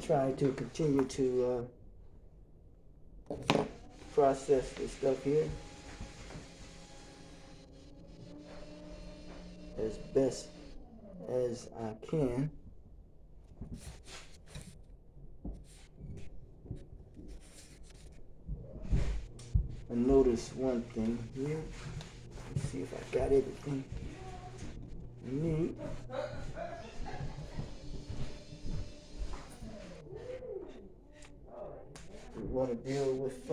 try to continue to process this stuff here as best as I can. I notice one thing here. Let's see if I got everything I need. We want to deal with,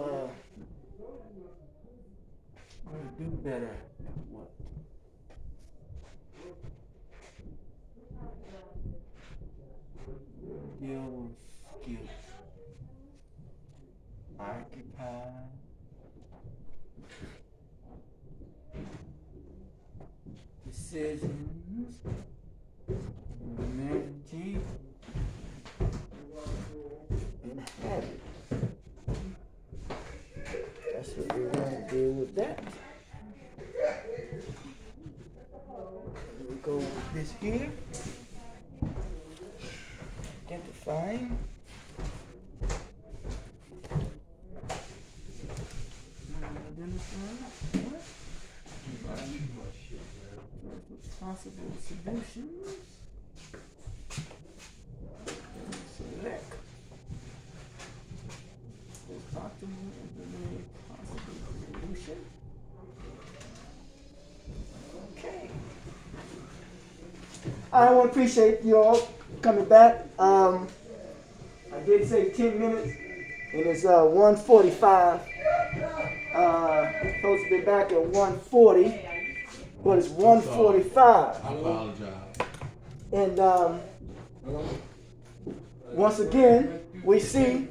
do better at what? Deal with skills. Occupy. Decisions. Humanity. And habit. That's what we're going to deal with that. We go with this here. Identifying. Possible solutions. Select. The optimal possible solution. Okay. I want to appreciate you all coming back. I did say 10 minutes, and it's 1:45. We're supposed to be back at 1:40, but it's 1:45. I apologize. And once again, we see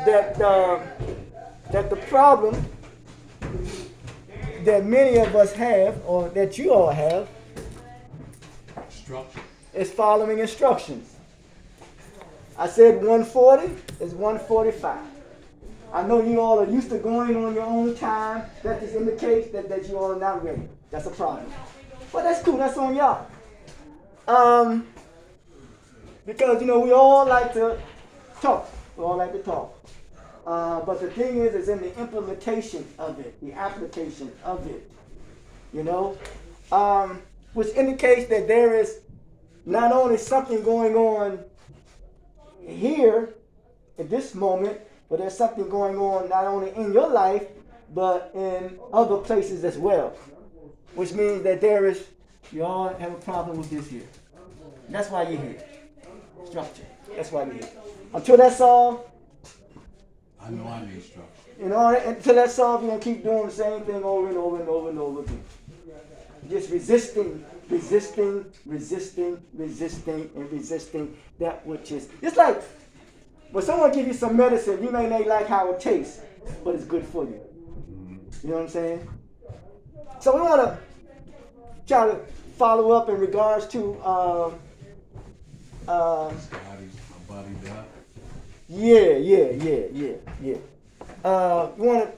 that that the problem that many of us have, or that you all have, is following instructions. I said 1:40 is 1:45. I know you all are used to going on your own time. That just indicates that you all are not ready. That's a problem. But that's cool. That's on y'all. Because, we all like to talk. We all like to talk. But the thing is in the implementation of it, the application of it, which indicates that there is not only something going on here at this moment, but there's something going on not only in your life, but in other places as well. Which means that you all have a problem with this here. That's why you're here. Structure. That's why you're here. Until that's solved, I know I need structure. Until that's solved, you're going to keep doing the same thing over and over and over and over again. Just resisting that which is. It's like when someone gives you some medicine, you may not like how it tastes, but it's good for you. You know what I'm saying? So we want to try to follow up in regards to body dot. Yeah. We want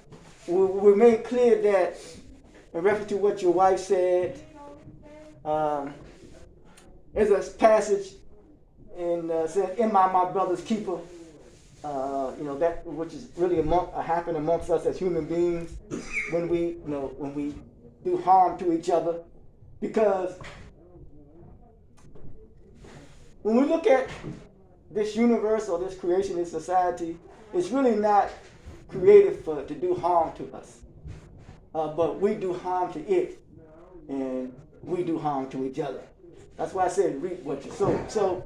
to make clear that in reference to what your wife said, there's a passage said, "Am I my brother's keeper?" That which is really happen amongst us as human beings when we do harm to each other, because when we look at this universe or this creation, this society, it's really not created to do harm to us, but we do harm to it, and we do harm to each other. That's why I said reap what you sow. So,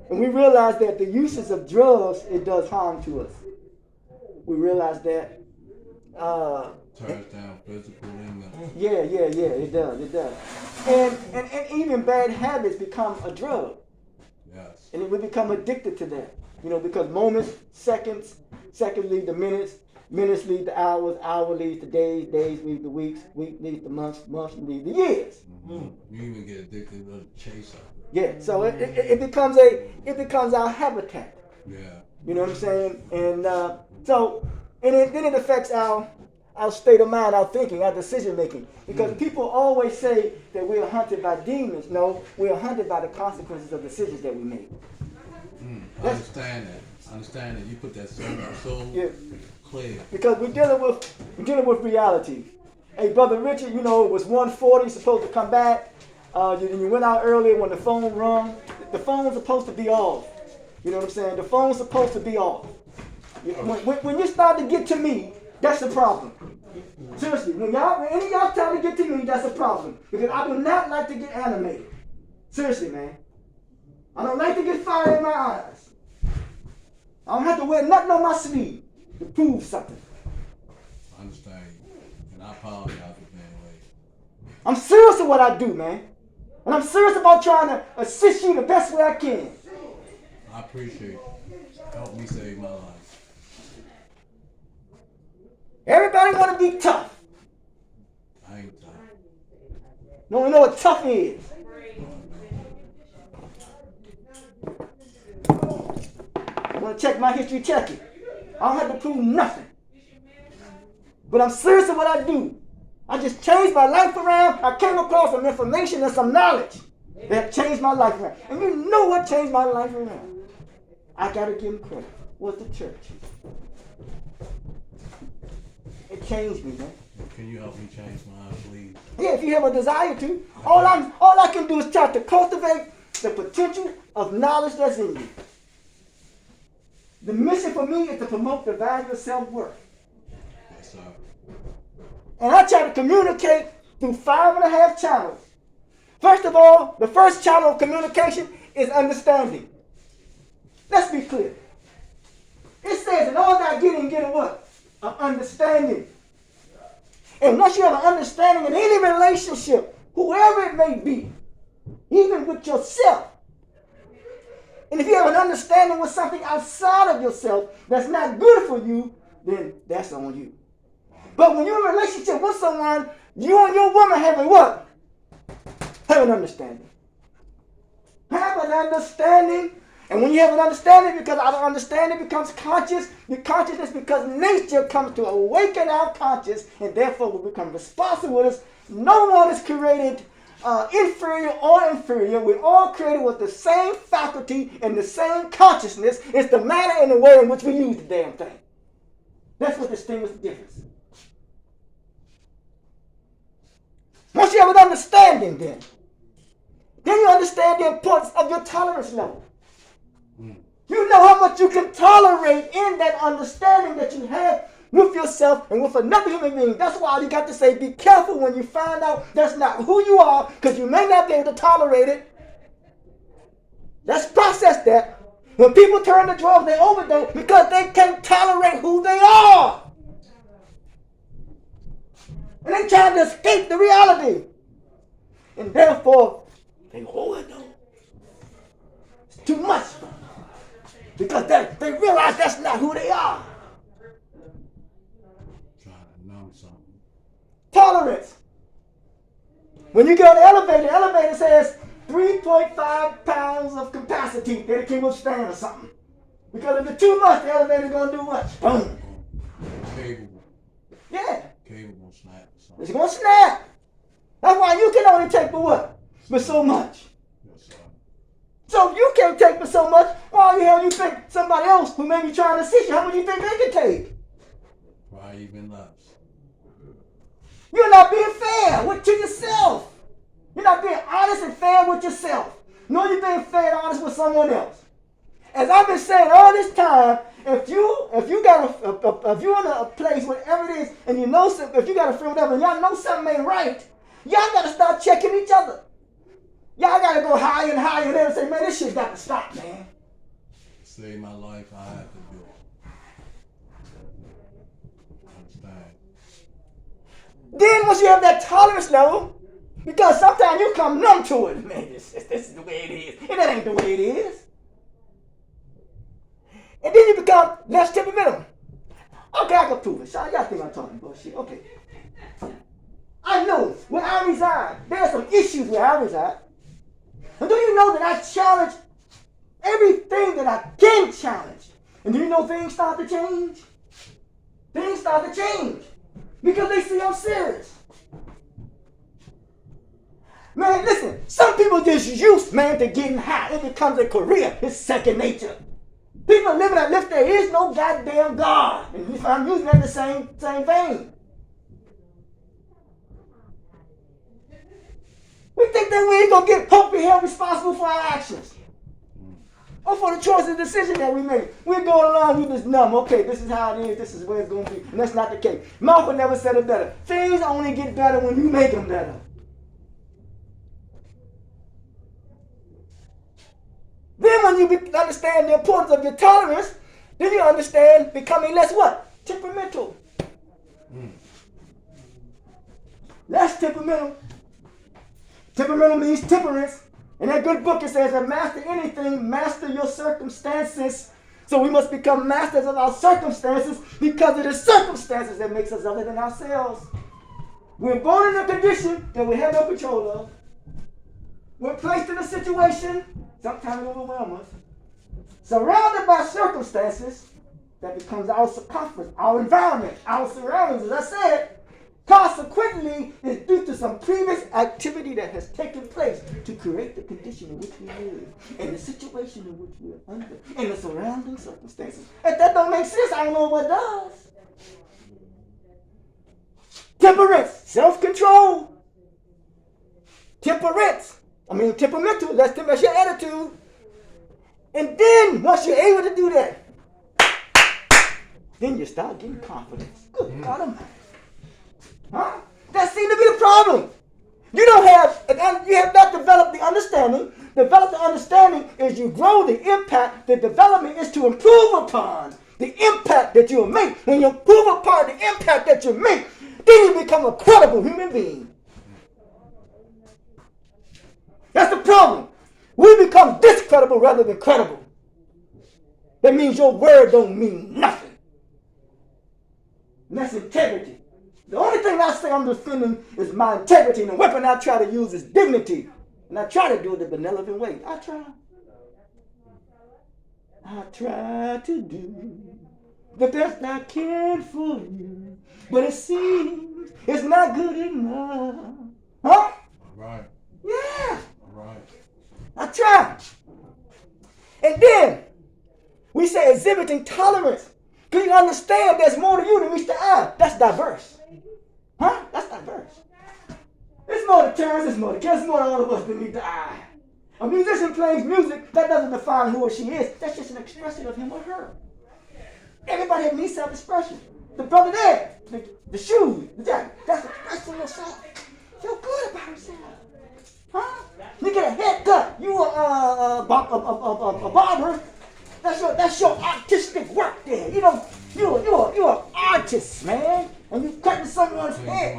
and we realize that the uses of drugs, it does harm to us. We realize that. Turns down physical and mental. Yeah, it does. And even bad habits become a drug. Yes. And we become addicted to that. Because moments, seconds lead to minutes, minutes lead to hours, hours lead to days, days lead to weeks, weeks lead to months, months lead to years. Mm-hmm. You even get addicted to the chase of it. Yeah, so it becomes our habitat. Yeah. You know what I'm saying? And then it affects our state of mind, our thinking, our decision making. Because people always say that we are hunted by demons. No, we are hunted by the consequences of decisions that we make. I understand that. I understand that. You put that so Yeah. clear. Because we're dealing with reality. Hey, Brother Richard, it was 1:40, supposed to come back. You went out earlier when the phone rung. The phone's supposed to be off. You know what I'm saying? The phone's supposed to be off. When you start to get to me, that's the problem. Seriously, when any of y'all try to get to me, that's a problem. Because I do not like to get animated. Seriously, man. I don't like to get fire in my eyes. I don't have to wear nothing on my sleeve to prove something. I understand you. And I apologize for being late. I'm serious with what I do, man. And I'm serious about trying to assist you the best way I can. I appreciate it. Help me save my life. Everybody want to be tough. I ain't tough. No one know what tough is. I want to check my history, check it. I don't have to prove nothing. But I'm serious with what I do. I just changed my life around. I came across some information and some knowledge that changed my life around. And you know what changed my life around? I got to give him credit. Was the church. It changed me, man. Can you help me change mine, please? Yeah, if you have a desire to. All I can do is try to cultivate the potential of knowledge that's in you. The mission for me is to promote the value of self-worth. Yes, sir. And I try to communicate through 5.5 channels. First of all, the first channel of communication is understanding. Let's be clear. It says in all that getting what? An understanding. And once you have an understanding in any relationship, whoever it may be, even with yourself, and if you have an understanding with something outside of yourself that's not good for you, then that's on you. But when you're in a relationship with someone, you and your woman have a what? Have an understanding. Have an understanding. And when you have an understanding, because out of understanding becomes conscious, your consciousness because nature comes to awaken our conscious, and therefore we become responsible with us. No one is created inferior or inferior. We're all created with the same faculty and the same consciousness. It's the manner and the way in which we use the damn thing. That's what distinguishes the difference. Once you have an understanding, then you understand the importance of your tolerance level. You know how much you can tolerate in that understanding that you have with yourself and with another human being. That's why you got to say, be careful when you find out that's not who you are, because you may not be able to tolerate it. Let's process that. When people turn to drugs, they overdose because they can't tolerate who they are. And they trying to escape the reality. And therefore, they overdose. It's too much for them. Because they realize that's not who they are. Trying to numb something. Tolerance. When you get on the elevator says 3.5 pounds of capacity that it can withstand or something. Because if it's too much, the elevator's going to do what? Boom. Capable. Yeah. Capable snap or something. It's going to snap. That's why you can only take for what? But so much. Yes, sir. So if you can't take for so much, why the hell you think somebody else who may be trying to assist you, how much you think they can take? Probably even less. You're not being fair to yourself. You're not being honest and fair with yourself. Nor you're being fair and honest with someone else. As I've been saying all this time, if you're in a place whatever it is, and you know something, if you got a friend whatever, and y'all know something ain't right, y'all got to start checking each other. Y'all got to go higher and higher there and say, man, this shit got to stop, man. To save my life, I have to do it. Understand? Then once you have that tolerance level, because sometimes you come numb to it, man, this is the way it is. And that ain't the way it is. And then you become less temperamental. Okay, I can prove it. Y'all think I'm talking bullshit. Okay. I know where I reside, there are some issues where I reside. And do you know that I challenge everything that I can challenge? And do you know things start to change? Things start to change. Because they see I'm serious. Man, listen, some people just used, man, to getting high. It becomes a career. It's second nature. People living as if there is no goddamn God. And if I'm using that in the same vein. We think that we ain't gonna get hopefully held responsible for our actions. Or for the choices and decisions that we make. We're going along with this numb. Okay, this is how it is, this is where it's gonna be. And that's not the case. Malcolm never said it better. Things only get better when you make them better. Then when you understand the importance of your tolerance, then you understand becoming less what? Temperamental. Less temperamental. Temperamental means temperance. In that good book it says that master anything, master your circumstances. So we must become masters of our circumstances because it is circumstances that makes us other than ourselves. We're born in a condition that we have no control of. We're placed in a situation, sometimes overwhelm us, surrounded by circumstances that becomes our circumference, our environment, our surroundings, as I said. Consequently, is due to some previous activity that has taken place to create the condition in which we live, and the situation in which we are under, and the surrounding circumstances. If that don't make sense, I don't know what does. Temperance, self-control. Temperamental, that's your attitude. And then, once you're able to do that, then you start getting confidence. Good God Almighty. Huh? That seems to be the problem. You have not developed the understanding. Develop the understanding is you grow the impact. The development is to improve upon the impact that you make. When you improve upon the impact that you make, then you become a credible human being. That's the problem. We become discredible rather than credible. That means your word don't mean nothing. And that's integrity. The only thing I say I'm defending is my integrity, and the weapon I try to use is dignity. And I try to do it the benevolent way. I try to do the best I can for you, but it seems it's not good enough. Huh? Right. Yeah. Right. I try. And then we say exhibiting tolerance. Can you understand there's more to you than meets the eye? That's diverse. Huh? That's diverse. There's more to Terrence, there's more to Kels, there's more to all of us than meet the eye. A musician plays music, that doesn't define who or she is. That's just an expression of him or her. Everybody needs self-expression. The brother there, the shoes, the jacket, that's expressing yourself. Feel good about yourself. Huh? You get a haircut, you a barber. That's your artistic work there. You're an artist, man. And you cutting someone's head.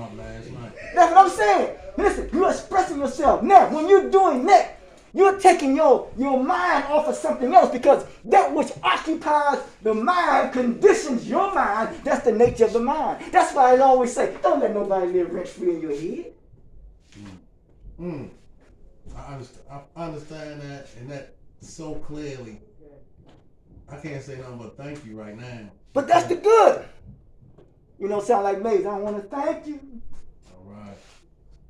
That's what I'm saying. Listen, you're expressing yourself. Now, when you're doing that, you're taking your mind off of something else, because that which occupies the mind conditions your mind. That's the nature of the mind. That's why I always say, don't let nobody live rent-free in your head. I understand that, and that so clearly. I can't say nothing but thank you right now. But that's the good. You don't sound like Maze. I want to thank you. All right.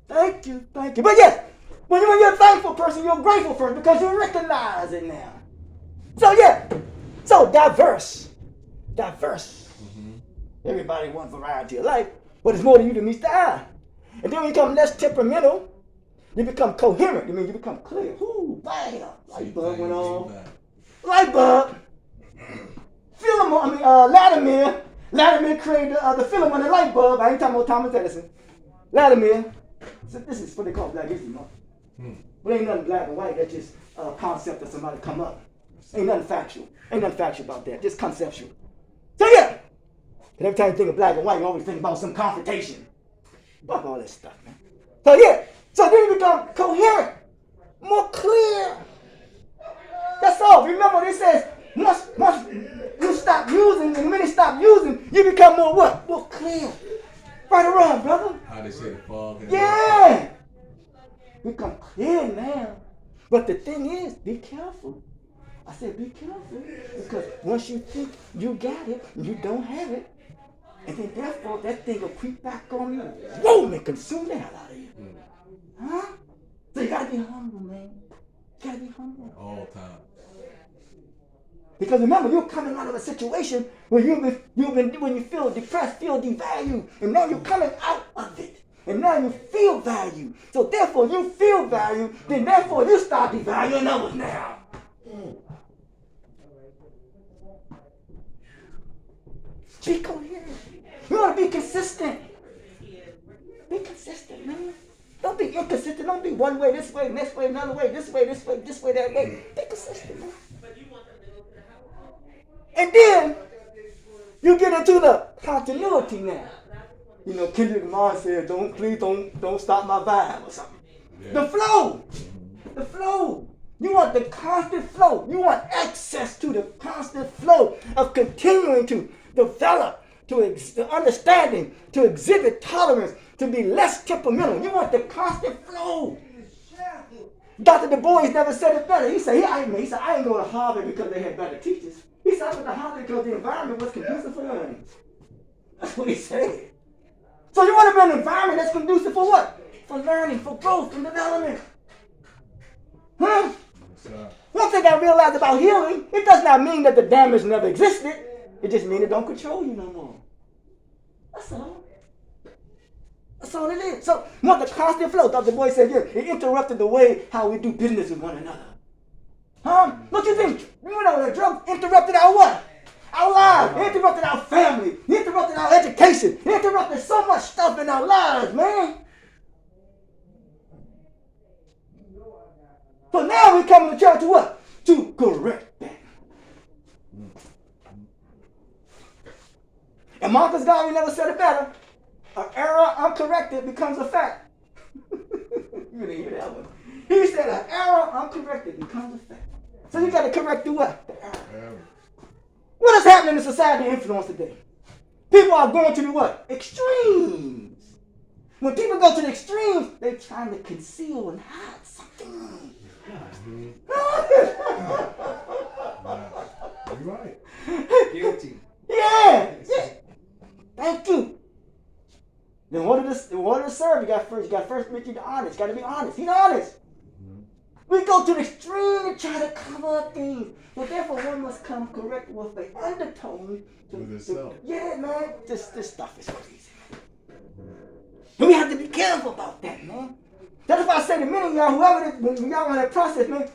Thank you. But yes, when you're a thankful person, you're a grateful person because you recognize it now. So yeah, diverse. Mm-hmm. Everybody wants variety of life, but it's more than you than meets the eye. And then when you become less temperamental, you become coherent. I mean, you become clear. Ooh, bam! Light bulb went on. Light bulb. Latimer created the film on the light bulb. I ain't talking about Thomas Edison. Latimer. So this is what they call Black History Month. But ain't nothing black and white. That's just a concept that somebody come up. Ain't nothing factual. Ain't nothing factual about that. Just conceptual. So yeah. And every time you think of black and white, you always think about some confrontation. Fuck all that stuff, man. So yeah. So then you become coherent. More clear. That's all. Remember, it says, once you stop using, and when you stop using, you become more what? More clear. Right or wrong, brother? How they say the fog. Yeah. Become clear now. But the thing is, be careful. I said be careful. Because once you think you got it, you don't have it. And then therefore, that thing will creep back on you. Whoa, and consume the hell out of you. Huh? So you gotta be humble, man. You gotta be humble. All time. Because remember, you're coming out of a situation where when you feel depressed, feel devalued, and now you're coming out of it. And now you feel value. So therefore you feel value, then therefore you start devaluing others now. Be coherent. You want to be consistent. Be consistent, man. Don't be inconsistent. Don't be one way, this way, next way, another way, this way, that way. Be consistent, man. And then you get into the continuity now. You know, Kendrick Lamar said, please don't stop my vibe or something. Yeah. The flow. You want the constant flow. You want access to the constant flow of continuing to develop, to understanding, to exhibit tolerance, to be less temperamental. You want the constant flow. Dr. Du Bois never said it better. He said, I ain't go to Harvard because they had better teachers. He said, I went to Harvard because the environment was conducive for learning. That's what he said. So you want to be in an environment that's conducive for what? For learning, for growth and development. Huh? One thing I realized about healing, it does not mean that the damage never existed. It just means it don't control you no more. That's all. That's all it is. So, want the constant flow. Dr. Boy said, yeah, it interrupted the way how we do business with one another. Huh? What you think? You know, the drug interrupted our what? Our lives. It interrupted our family. It interrupted our education. It interrupted so much stuff in our lives, man. So now we come to church to what? To correct that. And Marcus Garvey never said it better. An error uncorrected becomes a fact. You didn't hear that one. He said an error uncorrected becomes a fact. So you got to correct the what? The error. What is happening in society and influence today? People are going to the what? Extremes. When people go to the extremes, they're trying to conceal and hide something. You're right. Guilty. Yeah. Thank you. In order to serve, you got first make you honest. Got to be honest. He's honest. We go to the extreme to try to cover up things. So therefore, one must come correct with the undertone. With itself. Yeah, man. This stuff is crazy. And we have to be careful about that, man. That's why I say to many of y'all, whoever it is, when y'all on that process, man,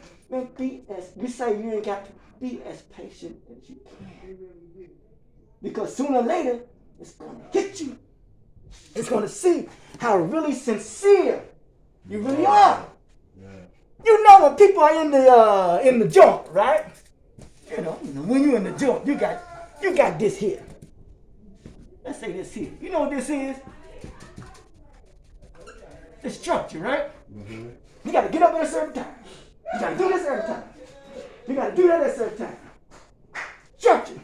be as we say you ain't got to be as patient as you can. Because sooner or later, it's gonna hit you. It's gonna see how really sincere you really are. Yeah. You know when people are in the joint, right? You know when you're in the joint, you got this here. Let's say this here. You know what this is? The structure, right? Mm-hmm. You got to get up at a certain time. You got to do this at a certain time. You got to do that at a certain time. Structure.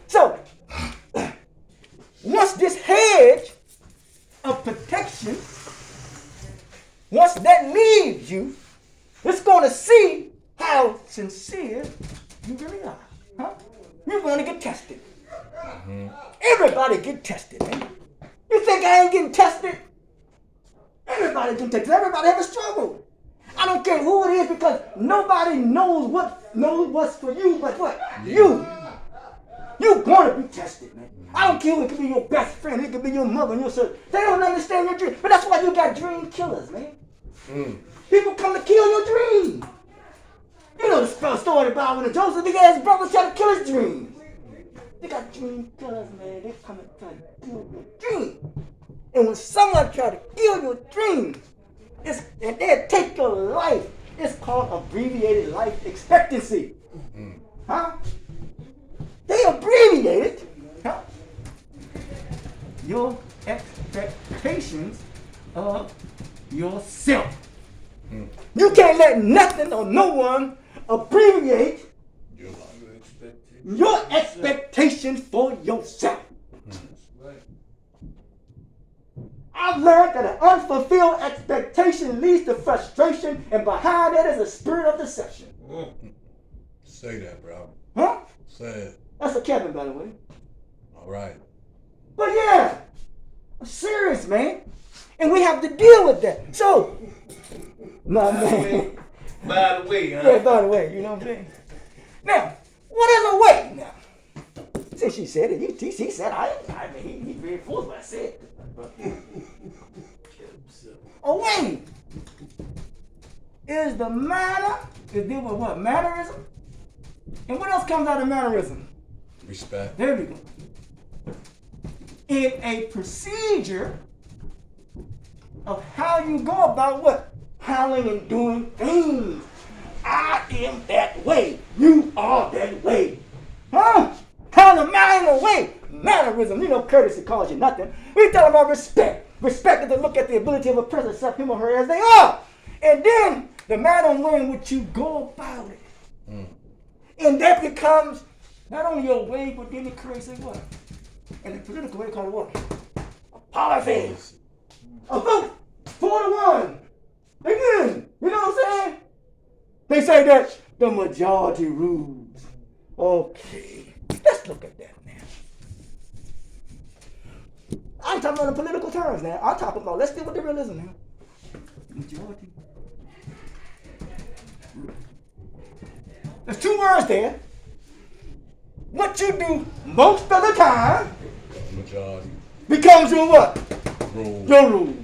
So, once this hedge of protection, once that leaves you, it's going to see how sincere you really are. Huh? You're going to get tested. Mm-hmm. Everybody get tested, man. You think I ain't getting tested? Everybody can take it. Everybody have a struggle. I don't care who it is because nobody knows what's for you but what? You. You're going to be tested, man. I don't care who it could be your best friend. It could be your mother and your sister. They don't understand your dream. But that's why you got dream killers, man. People come to kill your dream. You know the story about when Joseph began his brother tried to kill his dreams. They got dream killers, man. They come and try to kill your dream. And when someone try to kill your dreams, and they'll take your life, it's called abbreviated life expectancy. Huh? They abbreviated your expectations of yourself. You can't let nothing or no one abbreviate your expectations for yourself. I've learned that an unfulfilled expectation leads to frustration, and behind that is a spirit of deception. Say that, bro. Huh? Say it. That's a Kevin, by the way. All right. But yeah, I'm serious, man. And we have to deal with that. So, my man. By the way, huh? Yeah, by the way, you know what I'm saying? Now, What is a way now? Since she said it, he said, I mean, he reinforced what I said. A way is the manner, is deal with what? Mannerism? And what else comes out of mannerism? Respect. There we go. In a procedure of how you go about what? Handling and doing things. I am that way. You are that way. Huh? How to manner in a way. Mannerism. You know, courtesy calls you nothing. We talk about respect. Respect is to look at the ability of a person to accept him or her as they are. And then the manner and way in which you go about it. And that becomes not only your way, but then it creates a what? And the political way they call it what? A policy. A vote. 4-1. Again. You know what I'm saying? They say that the majority rules. Okay. Let's look at that now. I'm talking about in political terms now. I'm talking about, let's deal with the realism now. Majority. There's 2 words there. What you do most of the time Majority. becomes your what? Rule. Your rule.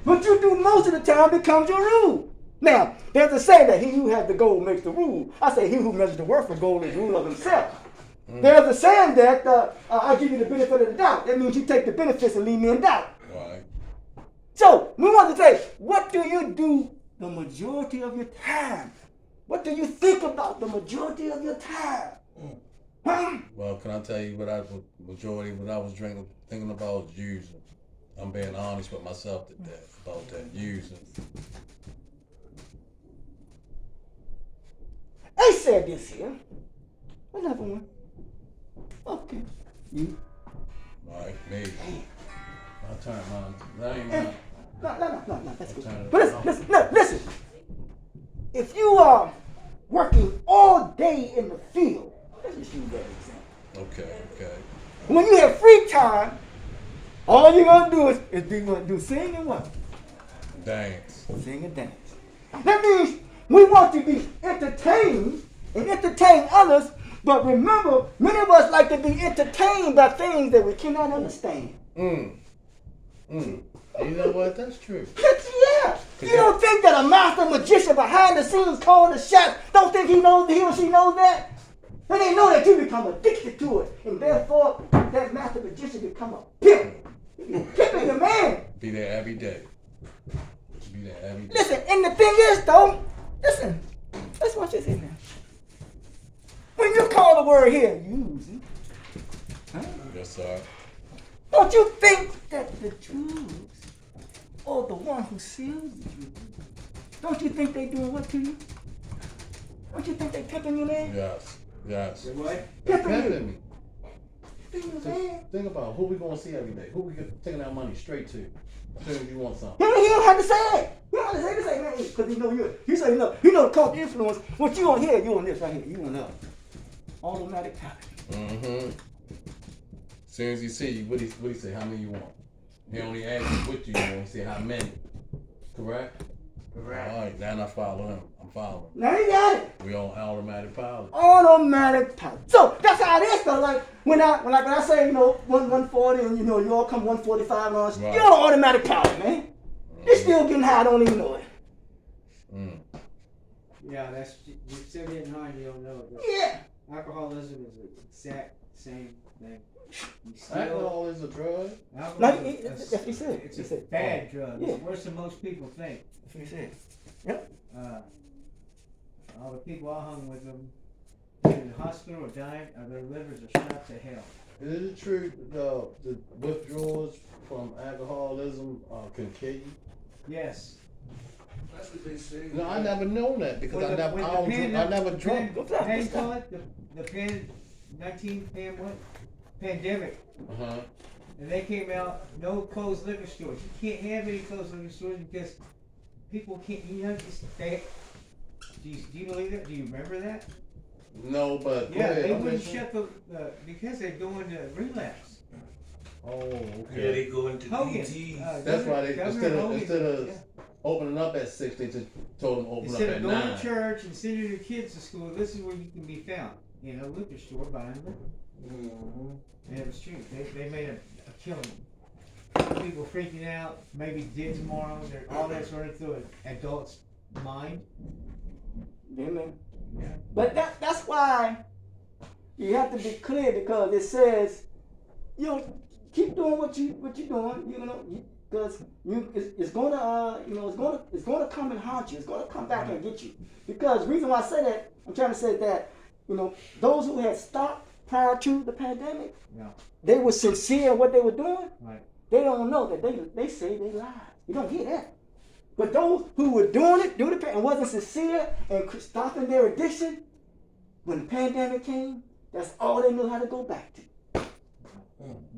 What you do most of the time becomes your rule. Now, there's a saying that he who has the gold makes the rule. I say he who measures the worth of gold is rule of himself. There's a saying that I'll give you the benefit of the doubt. That means you take the benefits and leave me in doubt. Right. So, we want to say, what do you do the majority of your time? What do you think about the majority of your time? Huh? Well, can I tell you what I was thinking about was using. I'm being honest with myself today about that using. I said this here. Another one. Okay. You. Right, me. I turn mine. That ain't mine. No, that's good. Turn it But listen. If you are working all day in the field, let's just use that example. Okay. When you have free time, all you're gonna do is sing and what? Dance. Sing and dance. That means we want to be entertained and entertain others, but remember, many of us like to be entertained by things that we cannot understand. You know what? That's true. Yeah. You don't think that a master magician behind the scenes calling the shots, don't think he or she knows that? And they know that you become addicted to it, and therefore that master magician become a pimp. Pimping your man. Be there every day. Listen, and the thing is though, listen, let's watch this in there. When you call the word here, using, Yes, sir. don't you think that the Jews, or the one who sells the Jews, don't you think they doing what to you? Don't you think they pimping you, man? Yes. What? Pimping you. Pimping me. Pimping you, man. Think about who we gonna see every day. Who we taking our money straight to? As soon as you want something. He don't have to say it. He don't have to say it, man, because he know you. You say you know the cult influence. What you on here, you on this right here. You on that. Automatic pilot. As soon as he see you, what he say? How many you want? He only ask you what you want. He say how many. Correct. All right, now I follow him. I'm following. Now you got it. We on automatic pilot. Automatic pilot. So that's how it is, though. Like when I say 140 and you all come 145 and all that, Right. you're on automatic pilot, man. You're still getting high, don't even know it. Yeah, you're still getting high and you don't know it. Yeah. Alcoholism is the exact same thing. You still, Alcohol is a drug. Like, alcohol that's what he said. It's He a said, bad drug. yeah. It's worse than most people think. That's what he said. Yep. All the people I hung with them in the hospital or dying, their livers are shot to hell. Is it true the withdrawals from alcoholism can kill you? Yes. That's what they say. No, I never known that because When I never drunk. How do you call it? The 19 pandemic. And they came out, no closed liquor stores. You can't have any closed liquor stores because people can't, do you believe that? Do you remember that? No, but Yeah, they I'm wouldn't listening. shut because they're going to relapse. Oh, okay. Yeah, they go into Hogan. DT. That's why they Governor instead Hogan, of yeah. opening up at 6, they just told them to open Instead up of at going 9. to church and sending your kids to school, this is where you can be found. in a liquor store buying liquor. Mm-hmm. And it was true. They made a killing. People freaking out, maybe did tomorrow. All that's running through an adult's mind. Amen. Yeah. But that's why you have to be clear, because it says, you know, keep doing what you're doing, you know, because it's gonna it's gonna come and haunt you. It's gonna come back and get you. Because the reason why I say that, I'm trying to say that, you know, those who had stopped prior to the pandemic, Yeah. they were sincere in what they were doing. Right. They don't know that they say they lied. You don't hear that. But those who were doing it, and wasn't sincere and stopping their addiction, when the pandemic came, that's all they knew how to go back to.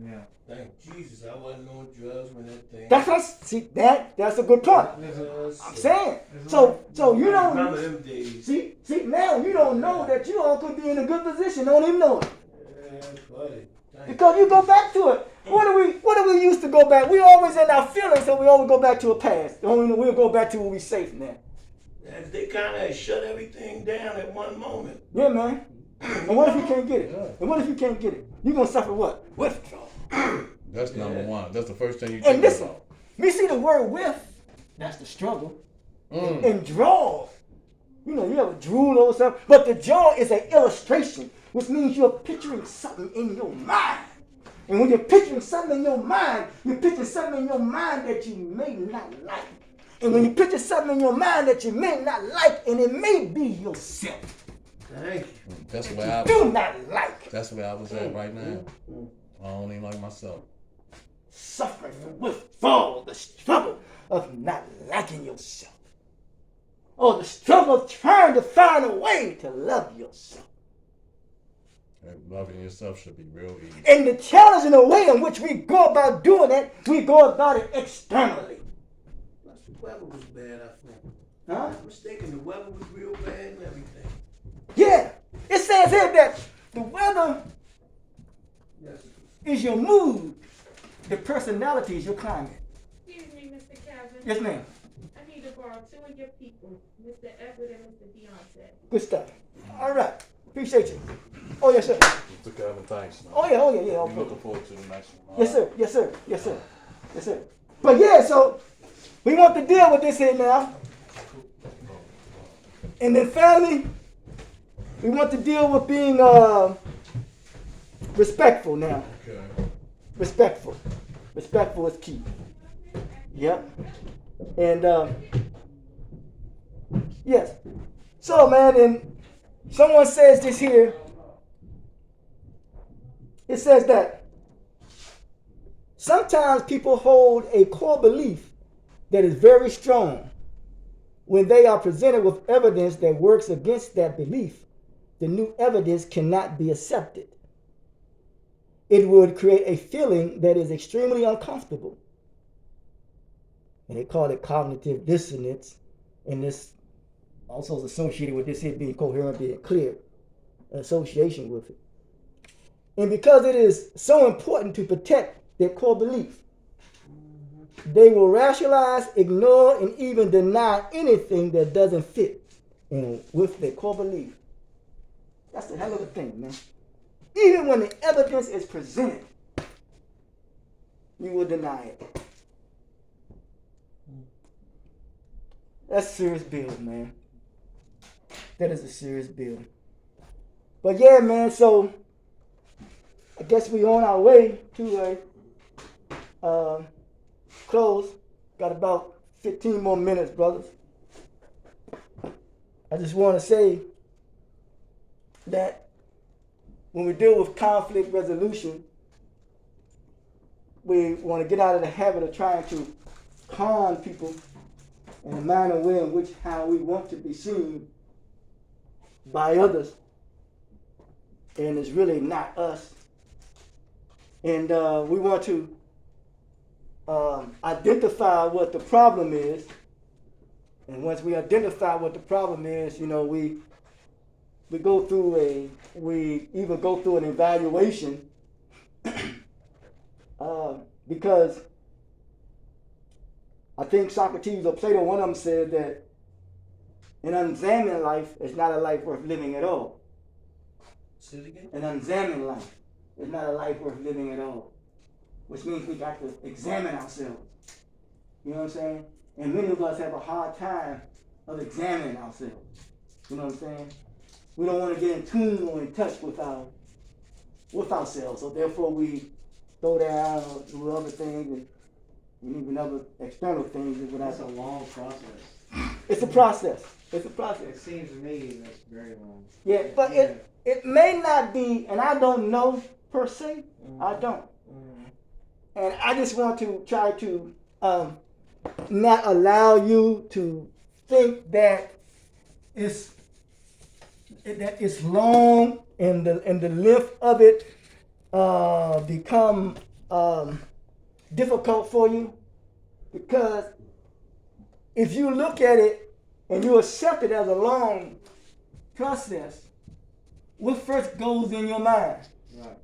Yeah. Thank Jesus I wasn't on drugs when that thing. That's a good point. I'm saying. So you Remember don't them days. see now you don't know that you all could be in a good position. Don't even know it. Yeah, buddy. Thank Because you go back to it. What do we used to go back? We always in our feelings, so we always go back to a past. We'll go back to where we safe now. Yeah, they kind of shut everything down at one moment. Yeah, man. And what if you can't get it? And what if you can't get it? You gonna suffer what? Withdrawal. That's number one. That's the first thing you And think listen, about. we see the word with. That's the struggle. And draw. You know, you ever drool over something, but the jaw is an illustration, which means you're picturing something in your mind. And when you're picturing something in your mind, you're picturing something in your mind that you may not like. And when you picture something in your mind that you may not like, and it may be yourself, Thank you. That's where I do not like. That's where I was at right now. I don't even like myself. Suffering from withdrawal, the struggle of not liking yourself. Or the struggle of trying to find a way to love yourself. And loving yourself should be real easy. And the challenge in the way in which we go about doing it, we go about it externally. Plus, the weather was bad, I think. Huh? I'm mistaken, the weather was real bad and everything. Yeah. It says here that the weather Yes. is your mood. The personality is your climate. Excuse me, Mr. Kevin. Yes, ma'am. I need to borrow two of your people, Mr. Edward and Mr. Beyonce. Good stuff. All right. Appreciate you. Oh, yes, sir. Mr. Kevin, thanks. Man. Oh, yeah, yeah. I'm Okay. looking forward to the next one. Yes, sir. Yes, sir. Yes, sir. Yes, sir. But yeah, so we want to deal with this here now. And then finally, we want to deal with being respectful now. Okay. Respectful. Respectful is key. Yep. And yes. So man, and someone says this here. It says that sometimes people hold a core belief that is very strong. When they are presented with evidence that works against that belief, the new evidence cannot be accepted. It would create a feeling that is extremely uncomfortable. And they call it cognitive dissonance. And this also is associated with this here being coherent, being clear, association with it. And because it is so important to protect their core belief, they will rationalize, ignore, and even deny anything that doesn't fit with their core belief. That's a hell of a thing, man. Even when the evidence is presented, you will deny it. That's serious bill, man. That is a serious bill. But yeah, man, so I guess we on our way to a close. Got about 15 more minutes, brothers. I just want to say that when we deal with conflict resolution, we want to get out of the habit of trying to con people in a manner way in which how we want to be seen by others. And it's really not us. And we want to identify what the problem is. And once we identify what the problem is, you know, we either go through an evaluation because I think Socrates or Plato, one of them said that an unexamined life is not a life worth living at all. Say it again? An unexamined life is not a life worth living at all. Which means we got to examine ourselves. You know what I'm saying? And many of us have a hard time of examining ourselves. You know what I'm saying? We don't want to get in tune or in touch with ourselves. So therefore we throw down or do other things and even other external things. That's a long process. It's a process. It's a process. It seems to me that's very long. Yeah, but it may not be, and I don't know per se. I don't. And I just want to try to not allow you to think that it's long and the length of it become difficult for you, because if you look at it and you accept it as a long process, what first goes in your mind? Right.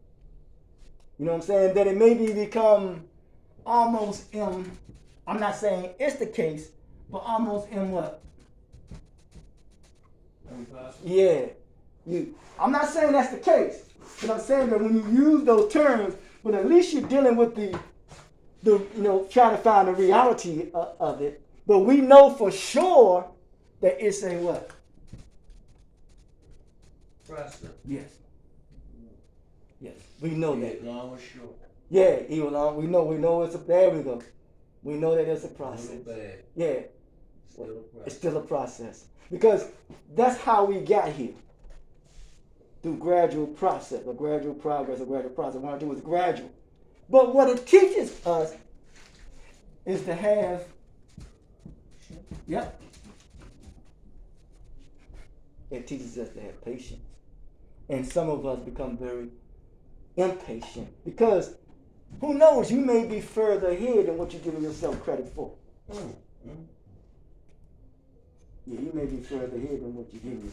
You know what I'm saying? That it maybe become almost I'm not saying it's the case, but almost in what? Yeah. I'm not saying that's the case, but I'm saying that when you use those terms, but at least you're dealing with the trying to find the reality of it. But we know for sure that it's a what? Process. Yes. Yes. We know that. Long or short. Yeah, even on we know it's there we go. We know that it's a process. Good or bad. Yeah, Still a process. it's still a process. Because that's how we got here. Through gradual process, or gradual progress, or gradual process. What I do is gradual. But what it teaches us is to have, yep. It teaches us to have patience. And some of us become very impatient, because who knows, you may be further ahead than what you're giving yourself credit for. Yeah, you may be further ahead than what you're giving